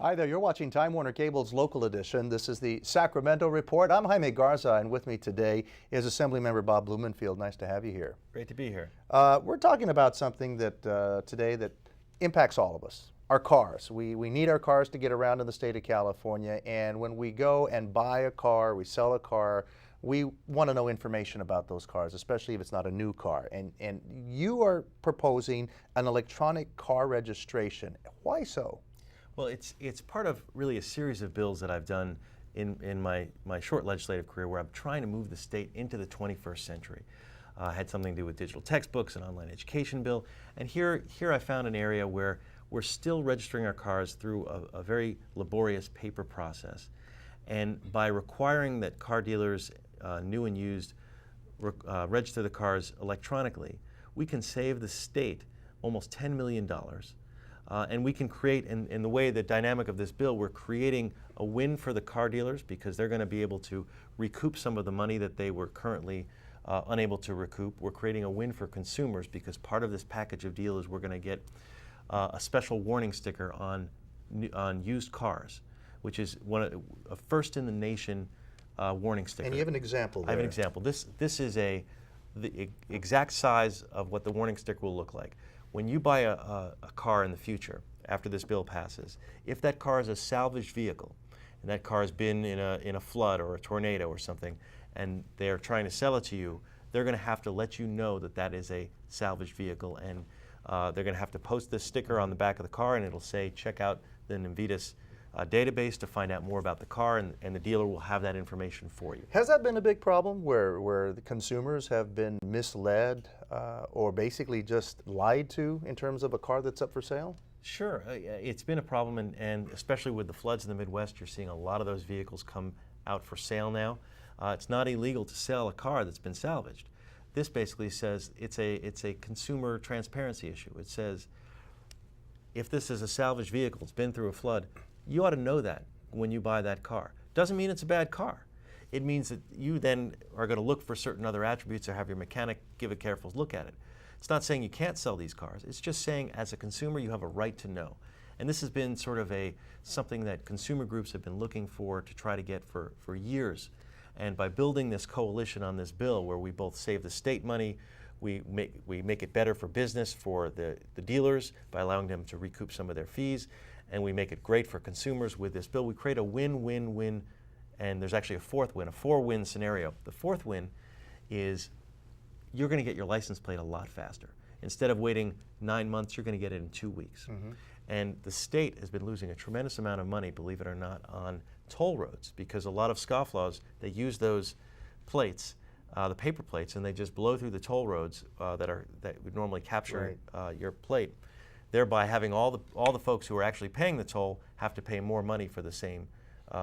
Hi there, you're watching Time Warner Cable's local edition. This is the Sacramento Report. I'm Jaime Garza, and with me today is Assemblymember Bob Blumenfield. Nice to have you here. Great to be here. We're talking about something that today that impacts all of us, our cars. We need our cars to get around in the state of California, and when we go and buy a car, we sell a car, we want to know information about those cars, especially if it's not a new car. And you are proposing an electronic car registration. Why so? Well, it's part of really a series of bills that I've done in my short legislative career where I'm trying to move the state into the 21st century. Had something to do with digital textbooks, an online education bill, and here I found an area where we're still registering our cars through a very laborious paper process. And by requiring that car dealers, new and used, register the cars electronically, we can save the state almost $10 million. And we can create, in the way, the dynamic of this bill, we're creating a win for the car dealers because they're going to be able to recoup some of the money that they were currently unable to recoup. We're creating a win for consumers because part of this package of deal is we're going to get a special warning sticker on used cars, which is a first in the nation warning sticker. And you have an example there. I have an example. This is the exact size of what the warning sticker will look like. When you buy a car in the future, after this bill passes, if that car is a salvaged vehicle, and that car has been in a flood or a tornado or something, and they're trying to sell it to you, they're going to have to let you know that that is a salvaged vehicle, and they're going to have to post this sticker on the back of the car, and it'll say, check out the Navitas database to find out more about the car, and the dealer will have that information for you. Has that been a big problem where the consumers have been misled or basically just lied to in terms of a car that's up for sale? Sure, it's been a problem, and especially with the floods in the Midwest, you're seeing a lot of those vehicles come out for sale now. It's not illegal to sell a car that's been salvaged. This basically says it's a consumer transparency issue. It says if this is a salvaged vehicle, it's been through a flood, you ought to know that when you buy that car. Doesn't mean it's a bad car. It means that you then are going to look for certain other attributes or have your mechanic give a careful look at it. It's not saying you can't sell these cars. It's just saying as a consumer you have a right to know. And this has been sort of something that consumer groups have been looking for to try to get for years. And by building this coalition on this bill where we both save the state money, we make it better for business, for the dealers by allowing them to recoup some of their fees, and we make it great for consumers with this bill. We create a win-win-win, and there's actually a fourth win, a four-win scenario. The fourth win is you're going to get your license plate a lot faster. Instead of waiting 9 months, you're going to get it in 2 weeks. Mm-hmm. And the state has been losing a tremendous amount of money, believe it or not, on toll roads because a lot of scofflaws, they use those plates, the paper plates, and they just blow through the toll roads that would normally capture your plate, thereby having all the folks who are actually paying the toll have to pay more money for the same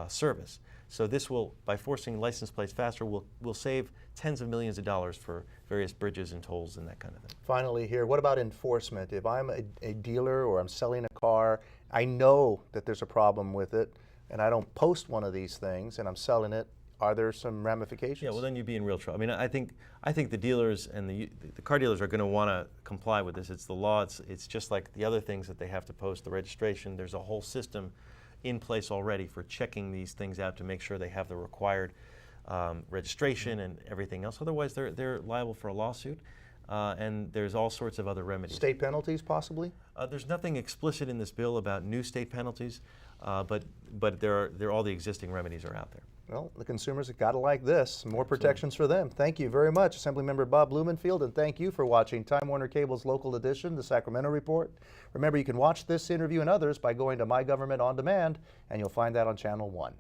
service. So this will, by forcing license plates faster, will save tens of millions of dollars for various bridges and tolls and that kind of thing. Finally here, what about enforcement? If I'm a dealer or I'm selling a car, I know that there's a problem with it, and I don't post one of these things and I'm selling it, are there some ramifications? Yeah, well then you'd be in real trouble. I mean, I think the dealers and the car dealers are going to want to comply with this. It's the law. It's just like the other things that they have to post, the registration. There's a whole system in place already for checking these things out to make sure they have the required registration and everything else. Otherwise, they're liable for a lawsuit. And there's all sorts of other remedies. State penalties, possibly? There's nothing explicit in this bill about new state penalties, but all the existing remedies are out there. Well, the consumers have got to like this. More protections for them. Thank you very much, Assemblymember Bob Blumenfield, and thank you for watching Time Warner Cable's local edition, the Sacramento Report. Remember, you can watch this interview and others by going to My Government On Demand, and you'll find that on Channel 1.